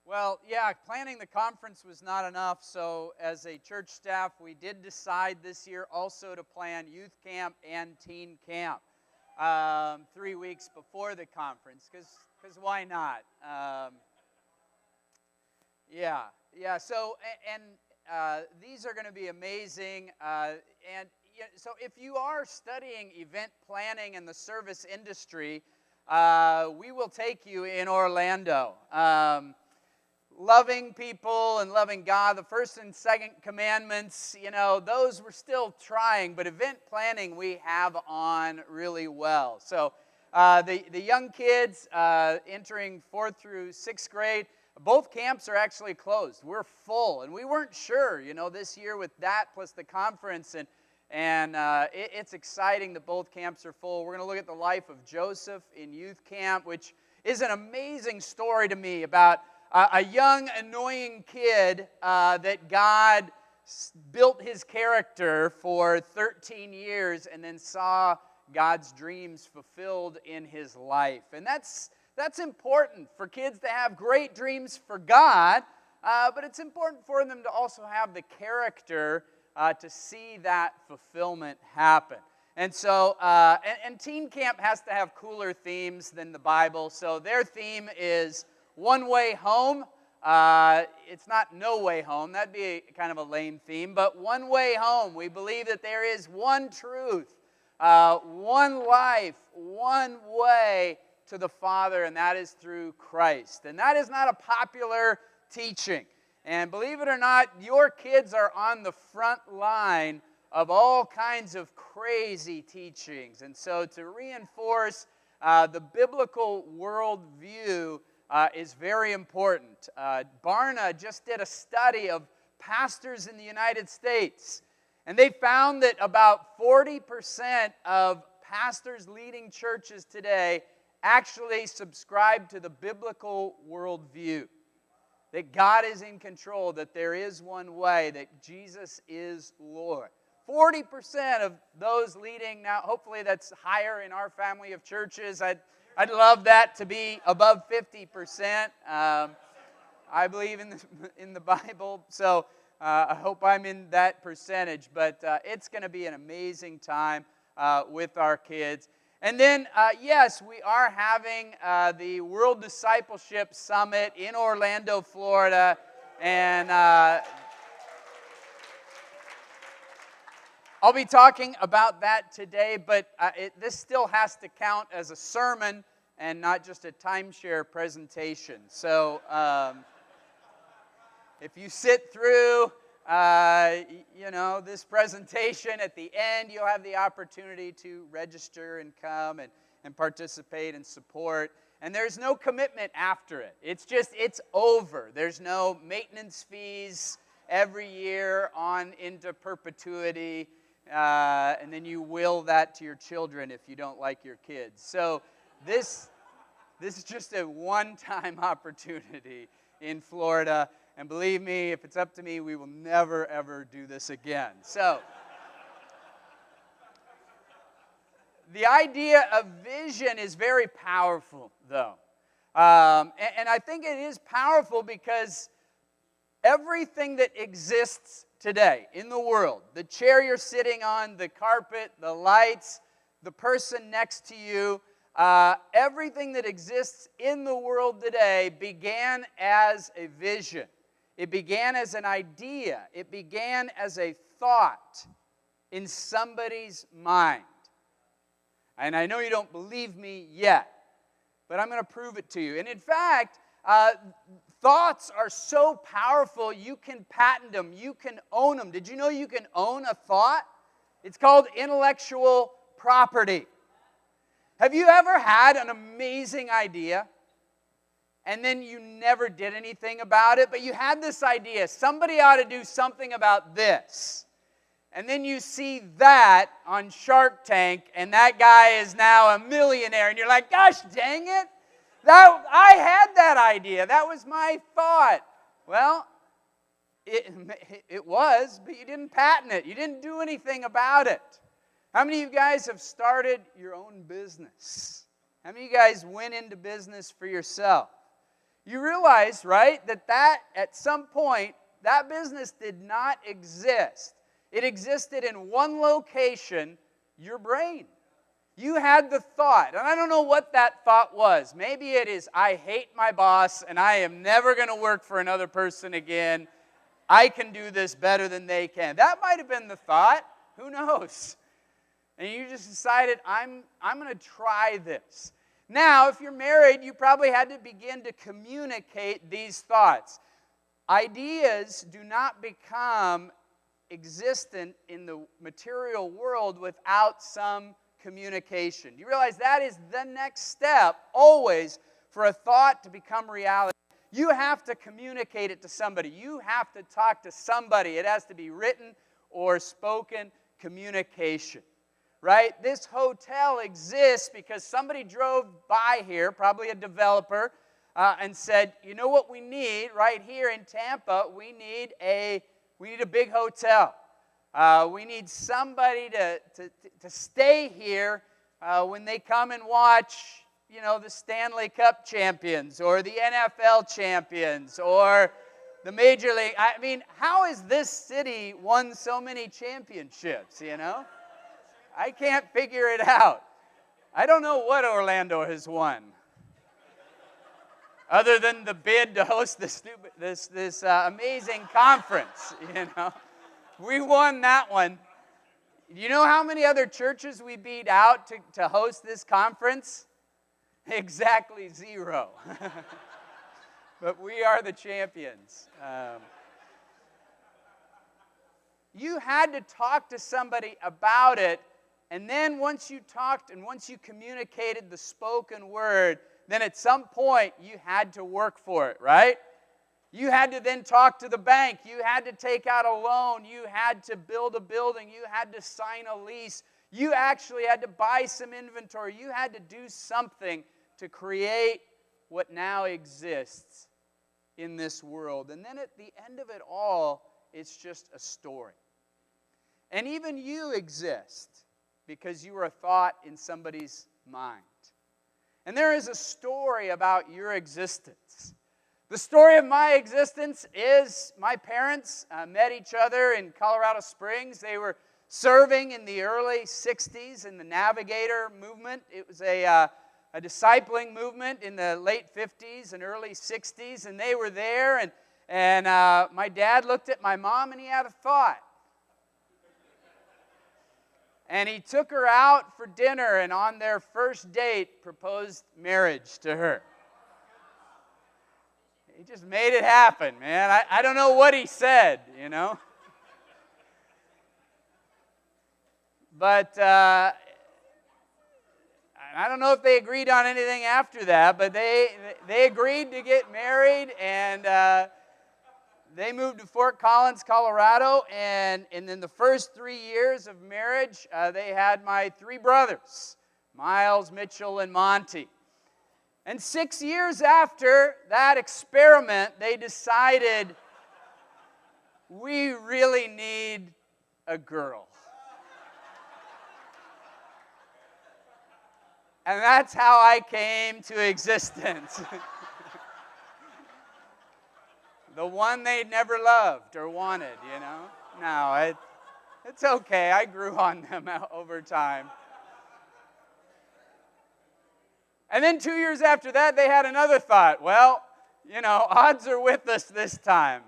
Well, yeah, planning the conference was not enough, so as a church staff, we did decide this year also to plan youth camp and teen camp 3 weeks before the conference, because why not? So these are going to be amazing, so if you are studying event planning in the service industry, we will take you in Orlando. Loving people and loving God, the first and second commandments, those we're still trying, but event planning we have on really well. So the young kids entering 4th through 6th grade, both camps are actually closed. We're full, and we weren't sure, this year with that plus the conference, and it's exciting that both camps are full. We're going to look at the life of Joseph in youth camp, which is an amazing story to me about a young, annoying kid that God built his character for 13 years and then saw God's dreams fulfilled in his life. And that's important for kids to have great dreams for God, but it's important for them to also have the character to see that fulfillment happen. And so, and teen camp has to have cooler themes than the Bible. So their theme is One Way Home. It's not No Way Home. That'd be kind of a lame theme. But One Way Home. We believe that there is one truth, one life, one way to the Father, and that is through Christ. And that is not a popular teaching. And believe it or not, your kids are on the front line of all kinds of crazy teachings. And so to reinforce the biblical worldview is very important. Barna just did a study of pastors in the United States, and they found that about 40% of pastors leading churches today actually subscribe to the biblical worldview, that God is in control, that there is one way, that Jesus is Lord. 40% of those leading, now hopefully that's higher in our family of churches. I'd love that to be above 50%. I believe in the Bible, so I hope I'm in that percentage. But it's going to be an amazing time with our kids. And then, yes, we are having the World Discipleship Summit in Orlando, Florida. And I'll be talking about that today, but this still has to count as a sermon and not just a timeshare presentation. So if you sit through, this presentation, at the end you'll have the opportunity to register and come and participate and support. And there's no commitment after it. It's over. There's no maintenance fees every year on into perpetuity. And then you will that to your children if you don't like your kids. So this is just a one-time opportunity in Florida. And believe me, if it's up to me, we will never, ever do this again. So the idea of vision is very powerful, though. And I think it is powerful because everything that exists today in the world, the chair you're sitting on, the carpet, the lights, the person next to you, everything that exists in the world today began as a vision. It began as an idea. It began as a thought in somebody's mind. And I know you don't believe me yet, but I'm going to prove it to you. And in fact, thoughts are so powerful, you can patent them. You can own them. Did you know you can own a thought? It's called intellectual property. Have you ever had an amazing idea and then you never did anything about it, but you had this idea, somebody ought to do something about this. And then you see that on Shark Tank, and that guy is now a millionaire, and you're like, gosh dang it, I had that idea. That was my thought. Well, it was, but you didn't patent it. You didn't do anything about it. How many of you guys have started your own business? How many of you guys went into business for yourself? You realize, right, that at some point, that business did not exist. It existed in one location, your brain. You had the thought, and I don't know what that thought was. Maybe it is, I hate my boss, and I am never going to work for another person again. I can do this better than they can. That might have been the thought. Who knows? And you just decided, I'm going to try this. Now, if you're married, you probably had to begin to communicate these thoughts. Ideas do not become existent in the material world without some communication. Do you realize that is the next step always for a thought to become reality? You have to communicate it to somebody. You have to talk to somebody. It has to be written or spoken communication, right? This hotel exists because somebody drove by here, probably a developer, and said, you know what we need right here in Tampa? We need a big hotel. We need somebody to stay here when they come and watch, the Stanley Cup champions or the NFL champions or the Major League. I mean, how has this city won so many championships, I can't figure it out. I don't know what Orlando has won, other than the bid to host this amazing conference, We won that one. Do you know how many other churches we beat out to host this conference? Exactly 0. But we are the champions. You had to talk to somebody about it, and then once you talked and once you communicated the spoken word, then at some point you had to work for it, right? You had to then talk to the bank. You had to take out a loan. You had to build a building. You had to sign a lease. You actually had to buy some inventory. You had to do something to create what now exists in this world. And then at the end of it all, it's just a story. And even you exist because you are a thought in somebody's mind. And there is a story about your existence. The story of my existence is my parents met each other in Colorado Springs. They were serving in the early 60s in the Navigator movement. It was a discipling movement in the late 50s and early 60s, and they were there, and my dad looked at my mom, and he had a thought. And he took her out for dinner, and on their first date, proposed marriage to her. He just made it happen, man. I don't know what he said, But I don't know if they agreed on anything after that, but they agreed to get married, and they moved to Fort Collins, Colorado, and in the first 3 years of marriage, they had my 3 brothers, Miles, Mitchell, and Monty. And 6 years after that experiment, they decided, we really need a girl. And that's how I came to existence. The one they'd never loved or wanted, No, it's okay. I grew on them over time. And then 2 years after that, they had another thought. Well, odds are with us this time.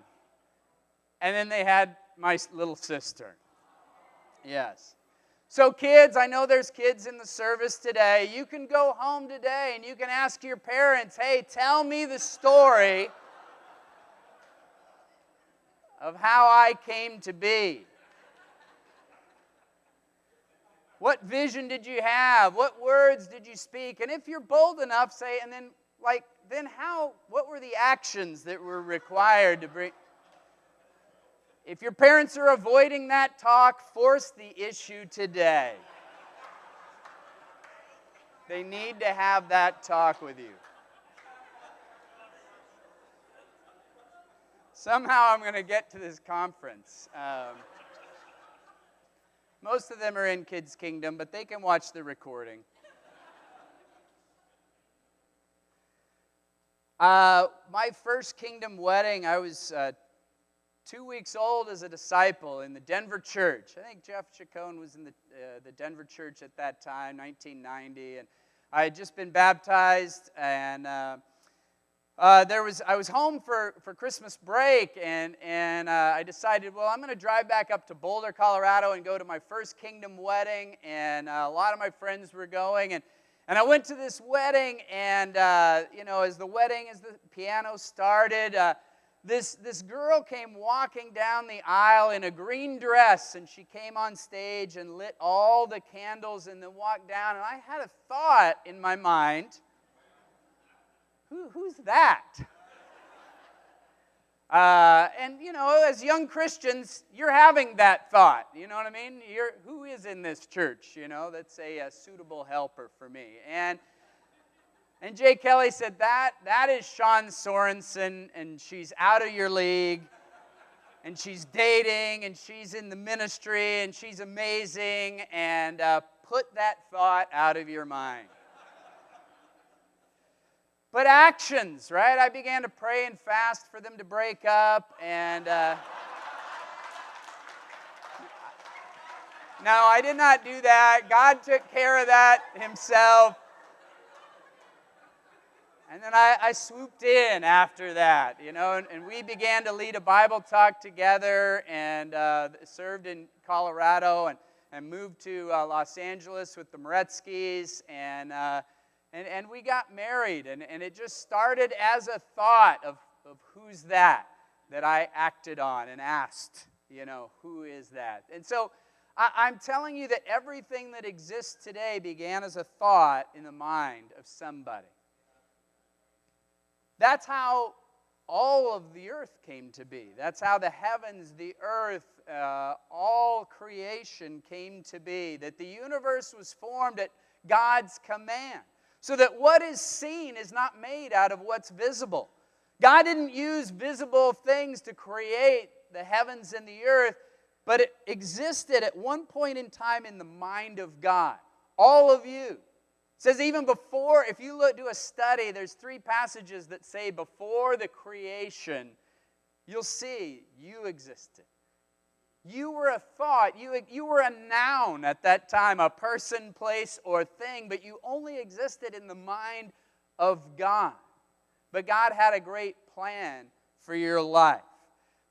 And then they had my little sister. Yes. So kids, I know there's kids in the service today. You can go home today and you can ask your parents, hey, tell me the story of how I came to be. What vision did you have? What words did you speak? And if you're bold enough, say, and then what were the actions that were required to bring? If your parents are avoiding that talk, force the issue today. They need to have that talk with you. Somehow I'm going to get to this conference. Most of them are in Kids Kingdom, but they can watch the recording. My first kingdom wedding, I was 2 weeks old as a disciple in the Denver church. I think Jeff Chacon was in the Denver church at that time, 1990, and I had just been baptized, and I was home for Christmas break, and I decided, well, I'm going to drive back up to Boulder, Colorado, and go to my first kingdom wedding, and a lot of my friends were going, and I went to this wedding, and as the piano started, this girl came walking down the aisle in a green dress, and she came on stage and lit all the candles and then walked down, and I had a thought in my mind, who's that? As young Christians, you're having that thought. You know what I mean? Who is in this church, that's a suitable helper for me? And Jay Kelly said, that is Sean Sorensen, and she's out of your league, and she's dating, and she's in the ministry, and she's amazing, and put that thought out of your mind. But actions, right? I began to pray and fast for them to break up, and no, I did not do that. God took care of that himself. And then I swooped in after that, and we began to lead a Bible talk together, and served in Colorado, and moved to Los Angeles with the Moretskis, and we got married, and it just started as a thought of who's that I acted on and asked, who is that? And so I'm telling you that everything that exists today began as a thought in the mind of somebody. That's how all of the earth came to be. That's how the heavens, the earth, all creation came to be. That the universe was formed at God's command. So that what is seen is not made out of what's visible. God didn't use visible things to create the heavens and the earth, but it existed at one point in time in the mind of God. All of you. It says even before, if you do a study, there's 3 passages that say before the creation, you'll see you existed. You were a thought, you were a noun at that time, a person, place, or thing, but you only existed in the mind of God. But God had a great plan for your life.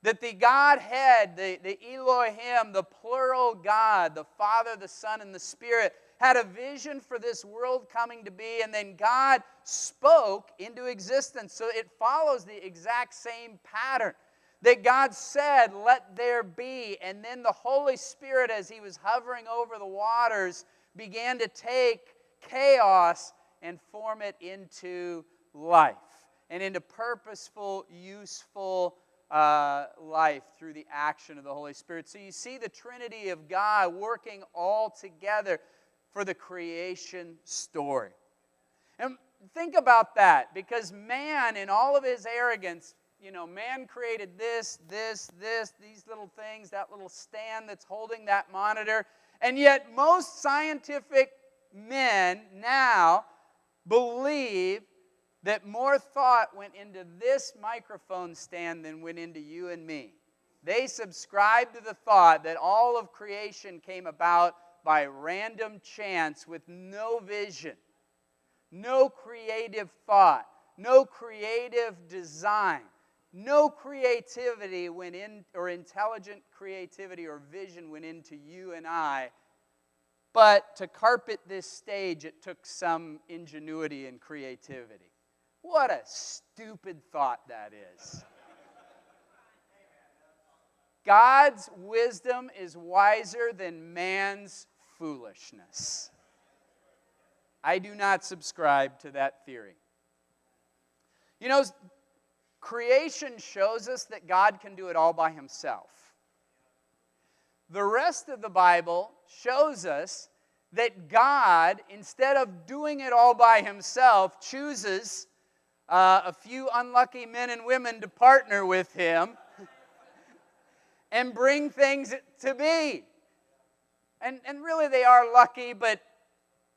That the Godhead, the Elohim, the plural God, the Father, the Son, and the Spirit, had a vision for this world coming to be, and then God spoke into existence. So it follows the exact same pattern. That God said, let there be, and then the Holy Spirit, as He was hovering over the waters, began to take chaos and form it into life, and into purposeful, useful life through the action of the Holy Spirit. So you see the Trinity of God working all together for the creation story. And think about that, because man, in all of his arrogance, man created this, these little things, that little stand that's holding that monitor. And yet most scientific men now believe that more thought went into this microphone stand than went into you and me. They subscribe to the thought that all of creation came about by random chance with no vision, no creative thought, no creative design. No creativity went in, or intelligent creativity or vision went into you and I. But to carpet this stage, it took some ingenuity and creativity. What a stupid thought that is. God's wisdom is wiser than man's foolishness. I do not subscribe to that theory. Creation shows us that God can do it all by Himself. The rest of the Bible shows us that God, instead of doing it all by Himself, chooses a few unlucky men and women to partner with Him and bring things to be. And really they are lucky, but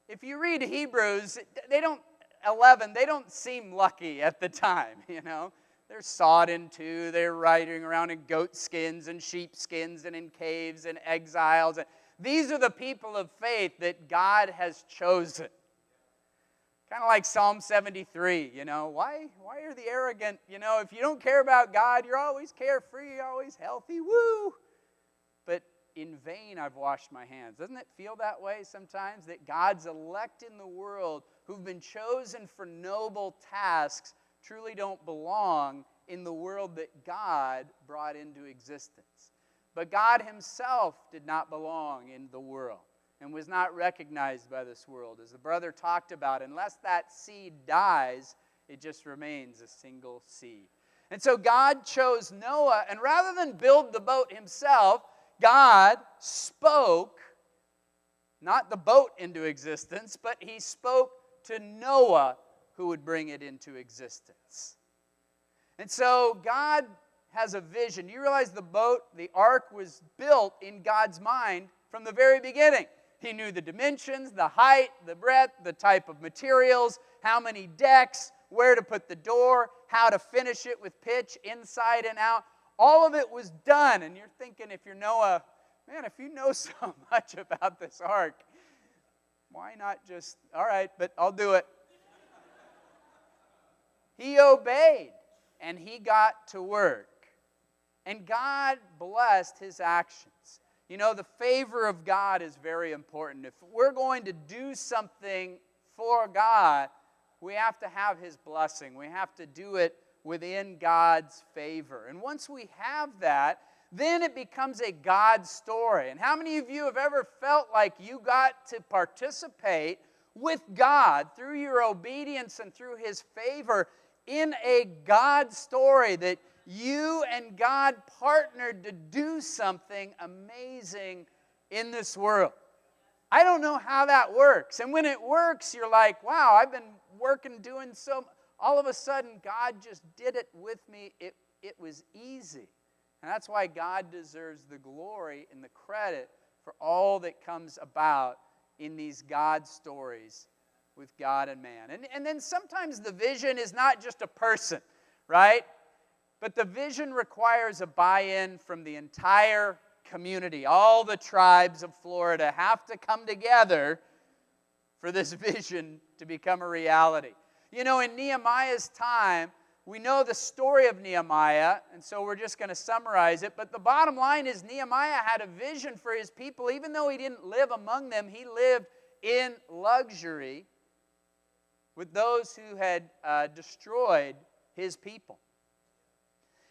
if you read Hebrews, they don't 11, they don't seem lucky at the time, you know. They're sawed in two. They're riding around in goat skins and sheep skins and in caves and exiles. These are the people of faith that God has chosen. Kind of like Psalm 73, you know. Why are the arrogant, you know, if you don't care about God, you're always carefree, you're always healthy, woo. But in vain I've washed my hands. Doesn't it feel that way sometimes? That God's elect in the world who've been chosen for noble tasks truly don't belong in the world that God brought into existence. But God himself did not belong in the world and was not recognized by this world. As the brother talked about, unless that seed dies, it just remains a single seed. And so God chose Noah, and rather than build the boat himself, God spoke, not the boat into existence, but he spoke to Noah, who would bring it into existence. And so God has a vision. You realize the boat, the ark, was built in God's mind from the very beginning. He knew the dimensions, the height, the breadth, the type of materials, how many decks, where to put the door, how to finish it with pitch inside and out. All of it was done. And you're thinking, if you're Noah, man, if you know so much about this ark, why not just, all right, but I'll do it. He obeyed, and he got to work. And God blessed his actions. You know, the favor of God is very important. If we're going to do something for God, we have to have his blessing. We have to do it within God's favor. And once we have that, then it becomes a God story. And how many of you have ever felt like you got to participate with God through your obedience and through his favor in a God story, that you and God partnered to do something amazing in this world? I don't know how that works. And when it works, you're like, wow, I've been working, doing so. All of a sudden, God just did it with me. It was easy. And that's why God deserves the glory and the credit for all that comes about in these God stories with God and man. And then sometimes the vision is not just a person, right? But the vision requires a buy-in from the entire community. All the tribes of Florida have to come together for this vision to become a reality. You know, in Nehemiah's time, we know the story of Nehemiah, and so we're just going to summarize it. But the bottom line is Nehemiah had a vision for his people. Even though he didn't live among them, he lived in luxury with those who had destroyed his people.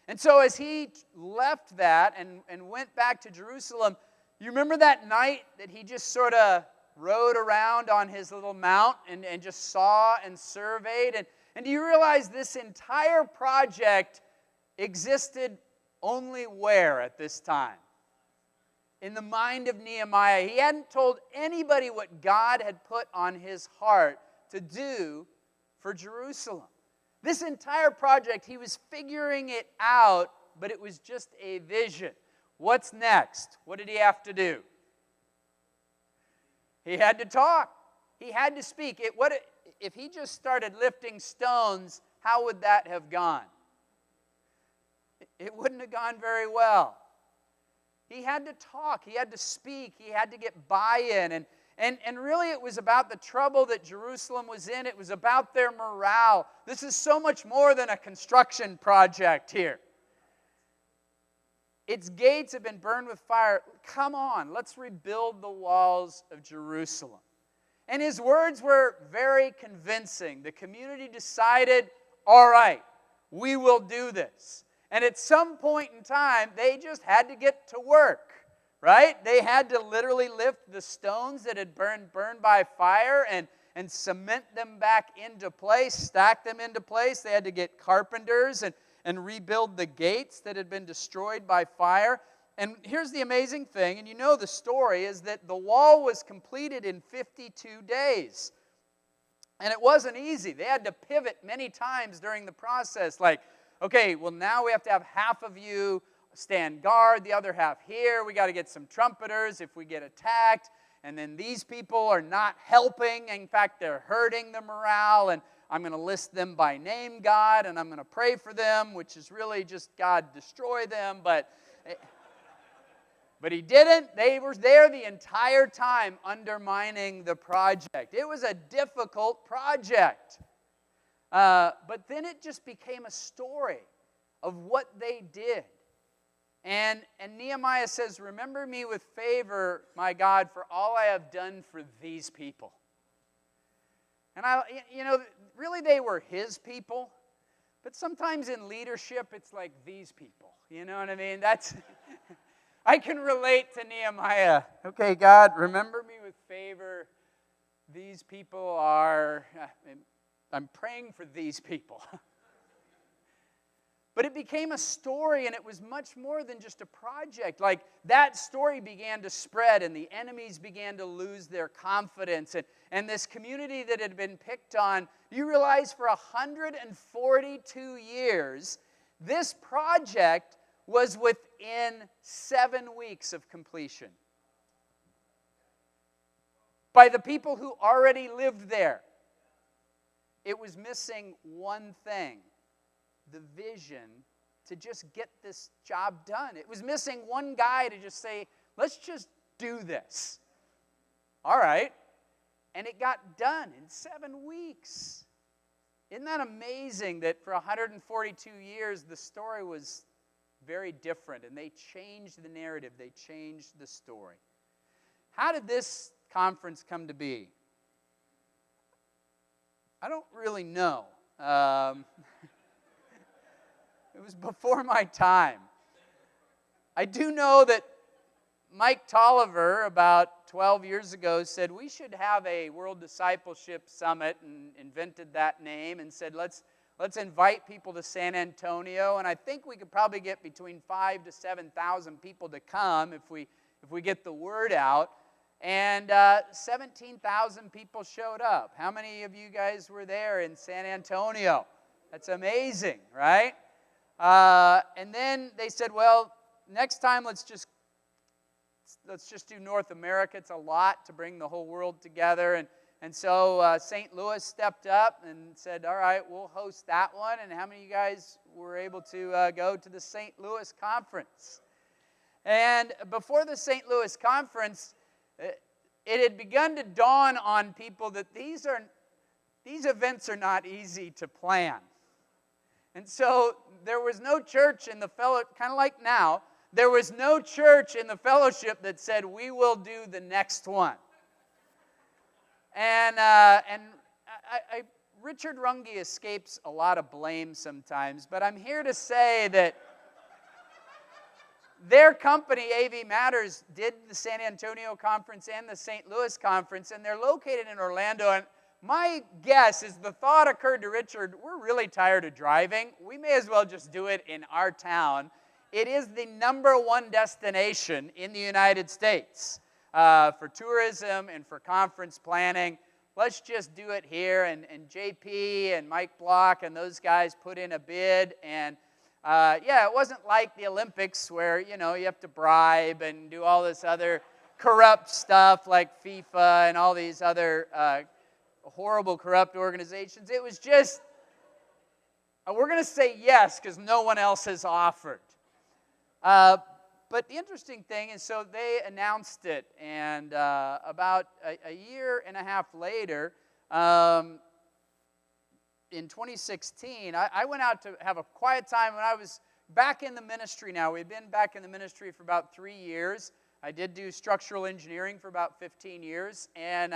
And so as he left that and went back to Jerusalem, you remember that night that he just sort of rode around on his little mount and just saw and surveyed? And do you realize this entire project existed only where at this time? In the mind of Nehemiah. He hadn't told anybody what God had put on his heart to do for Jerusalem. This entire project, he was figuring it out, but it was just a vision. What's next? What did he have to do? He had to talk. He had to speak. If he just started lifting stones, how would that have gone? It wouldn't have gone very well. He had to talk. He had to speak. He had to get buy-in. And really it was about the trouble that Jerusalem was in. It was about their morale. This is so much more than a construction project here. Its gates have been burned with fire. Come on, let's rebuild the walls of Jerusalem. And his words were very convincing. The community decided, all right, we will do this. And at some point in time, they just had to get to work. Right? They had to literally lift the stones that had burned by fire and cement them back into place, stack them into place. They had to get carpenters and rebuild the gates that had been destroyed by fire. And here's the amazing thing, and you know the story, is that the wall was completed in 52 days. And it wasn't easy. They had to pivot many times during the process. Like, okay, well now we have to have half of you stand guard, the other half here. We got to get some trumpeters if we get attacked. And then these people are not helping. In fact, they're hurting the morale. And I'm going to list them by name, God, and I'm going to pray for them, which is really just, God, destroy them. But he didn't. They were there the entire time undermining the project. It was a difficult project. But then it just became a story of what they did. And Nehemiah says, remember me with favor, my God, for all I have done for these people. And really they were his people. But sometimes in leadership, it's like these people. You know what I mean? I can relate to Nehemiah. Okay, God, remember me with favor. These people are, I'm praying for these people. But it became a story, and it was much more than just a project. Like, that story began to spread, and the enemies began to lose their confidence. And this community that had been picked on, you realize for 142 years, this project was within 7 weeks of completion. By the people who already lived there. It was missing one thing. The vision to just get this job done. It was missing one guy to just say, let's just do this. All right. And it got done in 7 weeks. Isn't that amazing that for 142 years the story was very different, and they changed the narrative, they changed the story. How did this conference come to be? I don't really know. It was before my time. I do know that Mike Tolliver, about 12 years ago, said we should have a World Discipleship Summit, and invented that name, and said let's invite people to San Antonio, and I think we could probably get between 5,000 to 7,000 people to come if we get the word out. And 17,000 people showed up. How many of you guys were there in San Antonio? That's amazing, right? And then they said, well, next time let's just do North America. It's a lot to bring the whole world together. And so St. Louis stepped up and said, all right, we'll host that one. And how many of you guys were able to go to the St. Louis conference? And before the St. Louis conference, it had begun to dawn on people that these events are not easy to plan. And so there was no church in the kind of like now, there was no church in the fellowship that said, we will do the next one. And Richard Runge escapes a lot of blame sometimes, but I'm here to say that their company, AV Matters, did the San Antonio conference and the St. Louis conference, and they're located in Orlando. And my guess is the thought occurred to Richard, we're really tired of driving. We may as well just do it in our town. It is the #1 destination in the United States for tourism and for conference planning. Let's just do it here. And JP and Mike Block and those guys put in a bid. And it wasn't like the Olympics where, you have to bribe and do all this other corrupt stuff like FIFA and all these other horrible corrupt organizations. It was just, we're going to say yes because no one else has offered. But the interesting thing is, so they announced it, and about a year and a half later, in 2016, I went out to have a quiet time when I was back in the ministry now. We've been back in the ministry for about 3 years. I did do structural engineering for about 15 years, and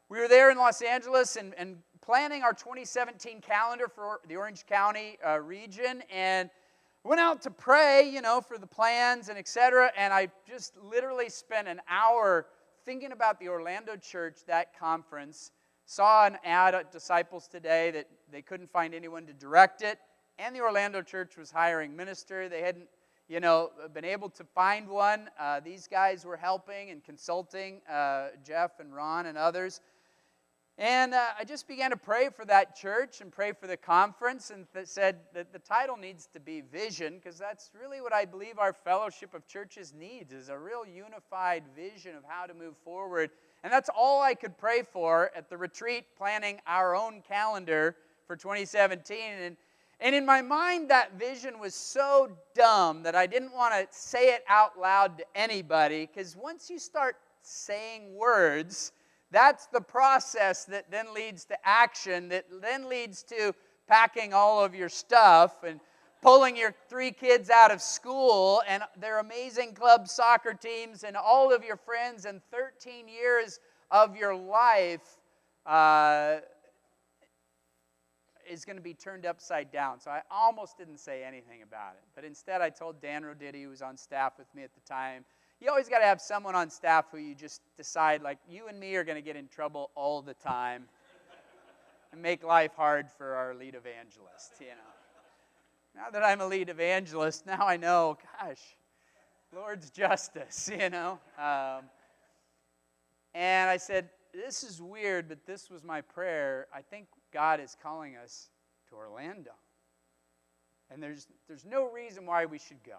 we were there in Los Angeles and planning our 2017 calendar for the Orange County region, and went out to pray, for the plans and et cetera, and I just literally spent an hour thinking about the Orlando church, that conference. Saw an ad at Disciples Today that they couldn't find anyone to direct it, and the Orlando church was hiring minister. They hadn't, been able to find one. These guys were helping and consulting, Jeff and Ron and others. And I just began to pray for that church and pray for the conference, and said that the title needs to be Vision, because that's really what I believe our fellowship of churches needs, is a real unified vision of how to move forward. And that's all I could pray for at the retreat, planning our own calendar for 2017. And in my mind, that vision was so dumb that I didn't want to say it out loud to anybody, because once you start saying words, that's the process that then leads to action, that then leads to packing all of your stuff and pulling your 3 kids out of school and their amazing club soccer teams and all of your friends and 13 years of your life is going to be turned upside down. So I almost didn't say anything about it. But instead I told Dan Roditti, who was on staff with me at the time, you always got to have someone on staff who you just decide, like, you and me are going to get in trouble all the time and make life hard for our lead evangelist, you know. Now that I'm a lead evangelist, now I know, gosh, Lord's justice, you know. And I said, this is weird, but this was my prayer. I think God is calling us to Orlando. And there's no reason why we should go.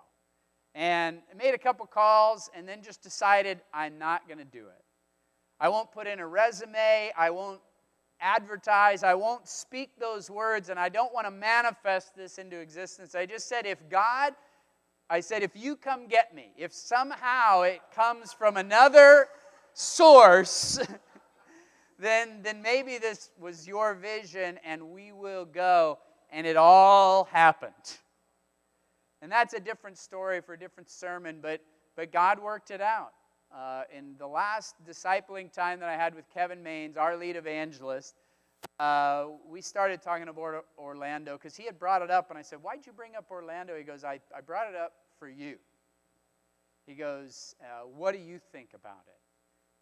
And I made a couple calls and then just decided I'm not going to do it. I won't put in a resume. I won't advertise. I won't speak those words, and I don't want to manifest this into existence. I just said, if you come get me, if somehow it comes from another source, then maybe this was your vision and we will go. And it all happened. And that's a different story for a different sermon, but God worked it out. In the last discipling time that I had with Kevin Maines, our lead evangelist, we started talking about Orlando because he had brought it up, and I said, why'd you bring up Orlando? He goes, I brought it up for you. He goes, what do you think about it?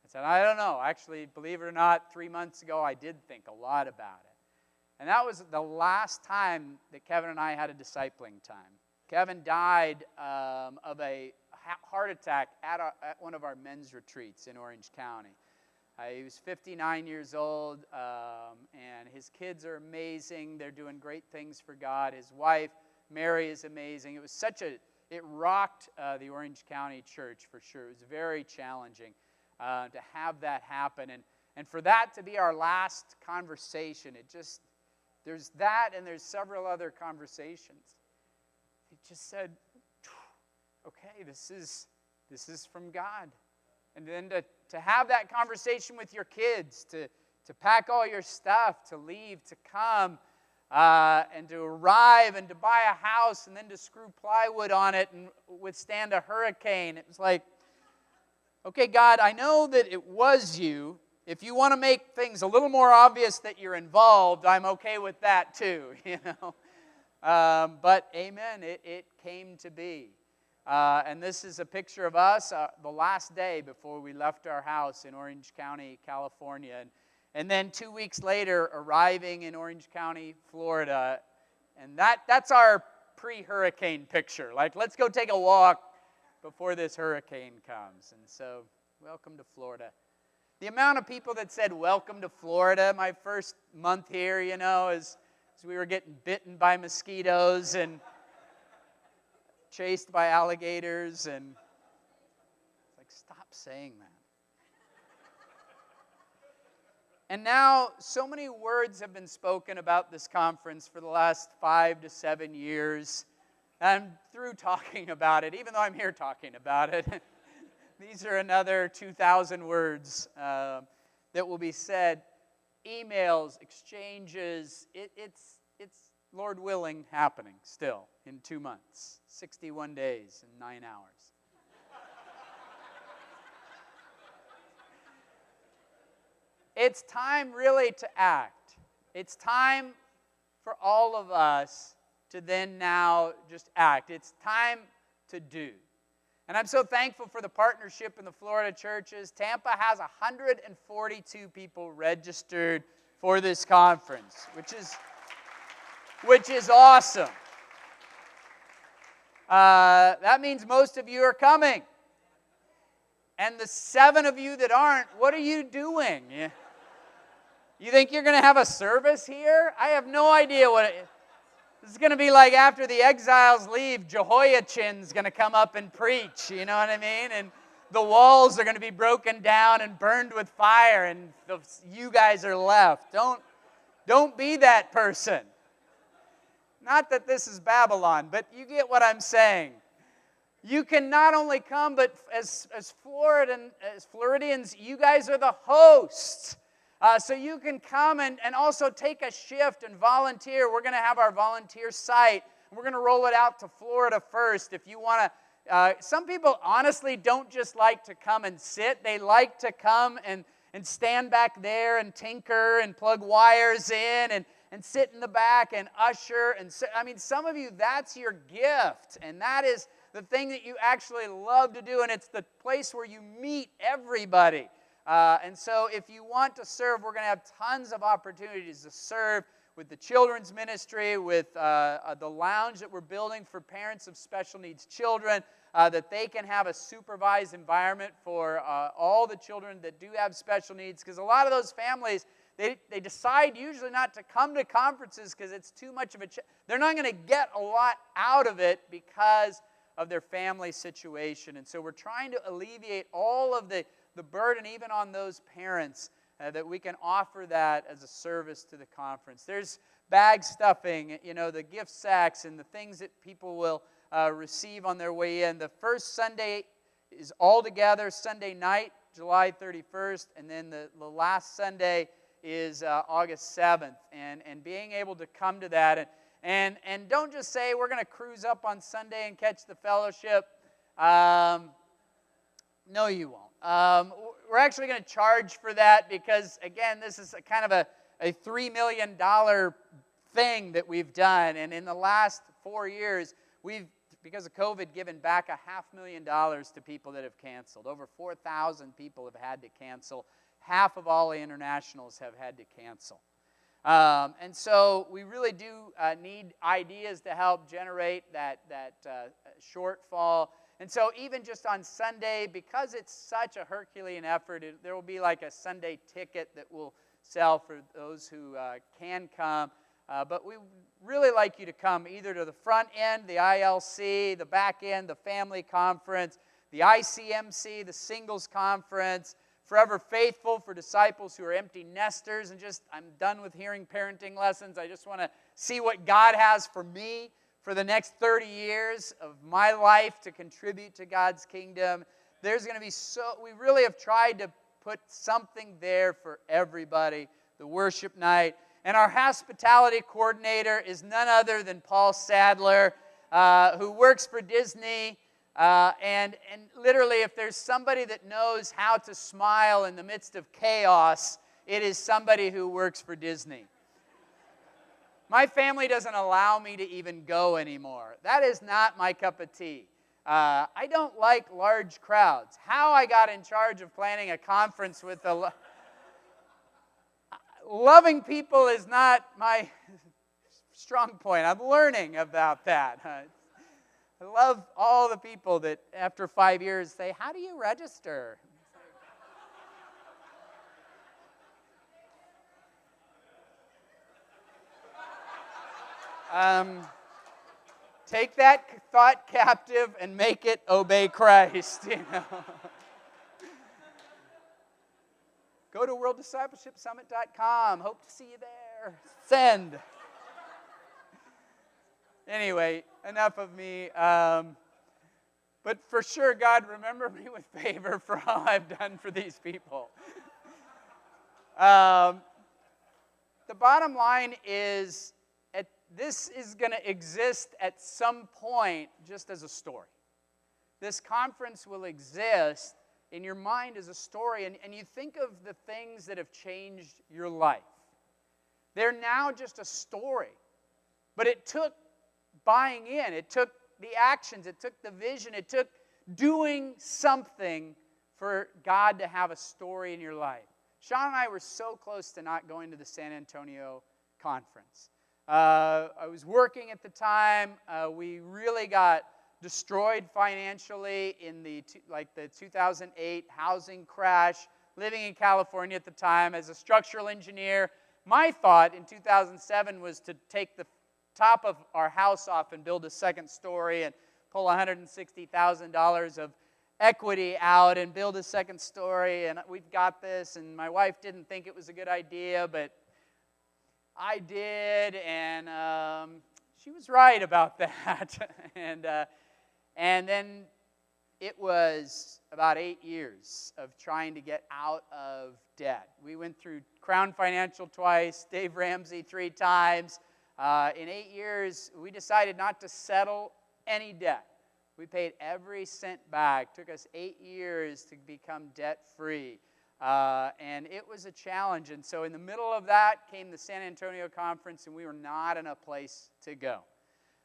I said, I don't know. Actually, believe it or not, 3 months ago, I did think a lot about it. And that was the last time that Kevin and I had a discipling time. Kevin died of a heart attack at one of our men's retreats in Orange County. He was 59 years old, and his kids are amazing. They're doing great things for God. His wife, Mary, is amazing. It rocked the Orange County church for sure. It was very challenging to have that happen. And for that to be our last conversation, there's that and there's several other conversations. It just said, okay, this is from God. And then to have that conversation with your kids, to pack all your stuff, to leave, to come, and to arrive, and to buy a house, and then to screw plywood on it and withstand a hurricane. It was like, okay, God, I know that it was you. If you want to make things a little more obvious that you're involved, I'm okay with that too, you know. But amen, it came to be. And this is a picture of us the last day before we left our house in Orange County, California. And then 2 weeks later, arriving in Orange County, Florida. And that's our pre-hurricane picture. Like, let's go take a walk before this hurricane comes. And so, welcome to Florida. The amount of people that said, welcome to Florida, my first month here, you know, as we were getting bitten by mosquitoes and chased by alligators, and it's like, stop saying that. And now, so many words have been spoken about this conference for the last 5 to 7 years. I'm through talking about it, even though I'm here talking about it. These are another 2,000 words that will be said. Emails, exchanges, it's Lord willing, happening still in 2 months, 61 days and 9 hours. It's time really to act. It's time for all of us to then now just act. It's time to do. And I'm so thankful for the partnership in the Florida churches. Tampa has 142 people registered for this conference, which is awesome. That means most of you are coming. And the 7 of you that aren't, what are you doing? You think you're going to have a service here? I have no idea what this is going to be like. After the exiles leave, Jehoiachin's going to come up and preach, you know what I mean? And the walls are going to be broken down and burned with fire, and you guys are left. Don't be that person. Not that this is Babylon, but you get what I'm saying. You can not only come, but as Floridians, you guys are the hosts. So you can come and also take a shift and volunteer. We're going to have our volunteer site. We're going to roll it out to Florida first. If you want to, some people honestly don't just like to come and sit. They like to come and stand back there and tinker and plug wires in and sit in the back and usher. And I mean, some of you, that's your gift. And that is the thing that you actually love to do. And it's the place where you meet everybody. And so if you want to serve, we're going to have tons of opportunities to serve with the children's ministry, with the lounge that we're building for parents of special needs children, that they can have a supervised environment for all the children that do have special needs. Because a lot of those families, they decide usually not to come to conferences because it's too much of they're not going to get a lot out of it because of their family situation. And so we're trying to alleviate all of the burden even on those parents, that we can offer that as a service to the conference. There's bag stuffing, the gift sacks and the things that people will receive on their way in. The first Sunday is all together Sunday night, July 31st, and then the last Sunday is August 7th. And being able to come to that, and don't just say we're going to cruise up on Sunday and catch the fellowship. No, you won't. We're actually going to charge for that because, again, this is kind of a $3 million thing that we've done. And in the last 4 years, we've, because of COVID, given back $500,000 to people that have canceled. Over 4,000 people have had to cancel. Half of all the internationals have had to cancel. And so we really do need ideas to help generate that shortfall. And so even just on Sunday, because it's such a Herculean effort, there will be like a Sunday ticket that we'll sell for those who can come. But we really like you to come either to the front end, the ILC, the back end, the family conference, the ICMC, the singles conference, Forever Faithful for disciples who are empty nesters. And I'm done with hearing parenting lessons. I just want to see what God has for me for the next 30 years of my life to contribute to God's kingdom. There's going to be we really have tried to put something there for everybody. The worship night. And our hospitality coordinator is none other than Paul Sadler, who works for Disney. And literally, if there's somebody that knows how to smile in the midst of chaos, it is somebody who works for Disney. My family doesn't allow me to even go anymore. That is not my cup of tea. I don't like large crowds. How I got in charge of planning a conference with loving people is not my strong point. I'm learning about that. I love all the people that after 5 years say, "How do you register?" Take that thought captive and make it obey Christ. Go to worlddiscipleshipsummit.com. Hope to see you there. Send. Anyway, enough of me. But for sure, God, remember me with favor for all I've done for these people. The bottom line is, this is going to exist at some point just as a story. This conference will exist in your mind as a story, and you think of the things that have changed your life. They're now just a story. But it took buying in. It took the actions. It took the vision. It took doing something for God to have a story in your life. Sean and I were so close to not going to the San Antonio conference. I was working at the time. We really got destroyed financially in the 2008 housing crash, living in California at the time as a structural engineer. My thought in 2007 was to take the top of our house off and build a second story and pull $160,000 of equity out and build a second story, and we've got this, and my wife didn't think it was a good idea, but I did, and she was right about that. And then it was about 8 years of trying to get out of debt. We went through Crown Financial twice, Dave Ramsey 3 times. In 8 years, we decided not to settle any debt. We paid every cent back. It took us 8 years to become debt-free. And it was a challenge. And so in the middle of that came the San Antonio conference, and we were not in a place to go.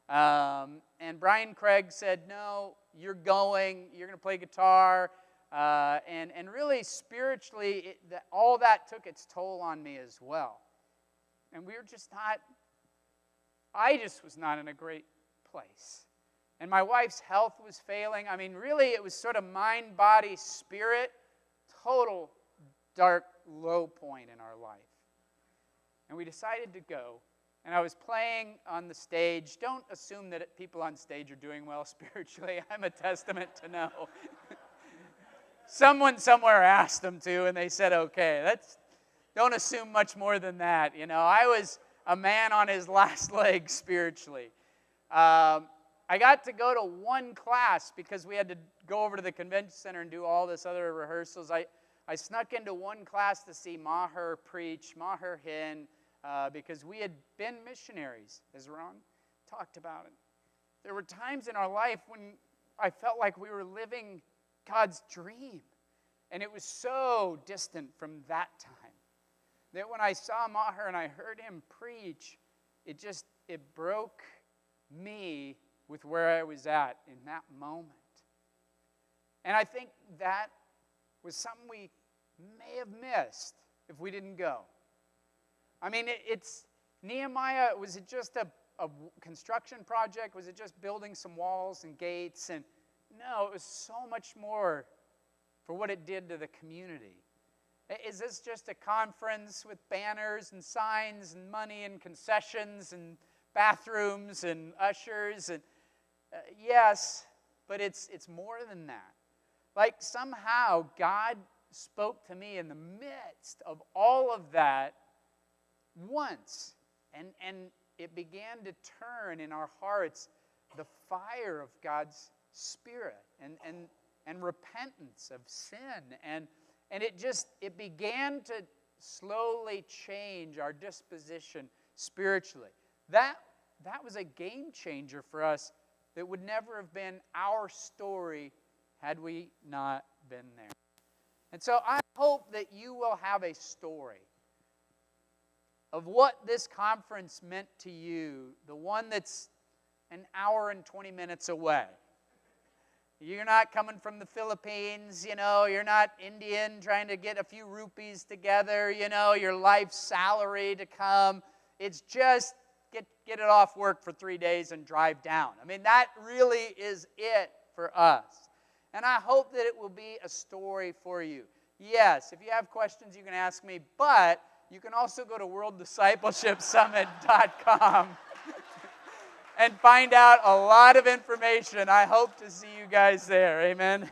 And Brian Craig said, no, you're going to play guitar. And really, spiritually, all that took its toll on me as well. And we were just not, I just was not in a great place. And my wife's health was failing. I mean, really, it was sort of mind, body, spirit, total dark, low point in our life. And we decided to go. And I was playing on the stage. Don't assume that people on stage are doing well spiritually. I'm a testament to no. Someone somewhere asked them to, and they said, okay. Don't assume much more than that. You know, I was a man on his last leg spiritually. I got to go to one class because we had to go over to the convention center and do all this other rehearsals. I snuck into one class to see Maher preach, Maher Hin, because we had been missionaries, as Ron talked about it. There were times in our life when I felt like we were living God's dream, and it was so distant from that time that when I saw Maher and I heard him preach, it broke me with where I was at in that moment. And I think that was something we may have missed if we didn't go. I mean, it's Nehemiah, was it just a construction project? Was it just building some walls and gates? And no, it was so much more for what it did to the community. Is this just a conference with banners and signs and money and concessions and bathrooms and ushers? And yes, but it's more than that. Like somehow God spoke to me in the midst of all of that once, and it began to turn in our hearts the fire of God's Spirit and repentance of sin, and it began to slowly change our disposition spiritually. That was a game changer for us that would never have been our story had we not been there. And so I hope that you will have a story of what this conference meant to you, the one that's an hour and 20 minutes away. You're not coming from the Philippines, you're not Indian trying to get a few rupees together, your life's salary to come. It's just get it off work for 3 days and drive down. I mean, that really is it for us. And I hope that it will be a story for you. Yes, if you have questions, you can ask me, but you can also go to worlddiscipleshipsummit.com and find out a lot of information. I hope to see you guys there. Amen.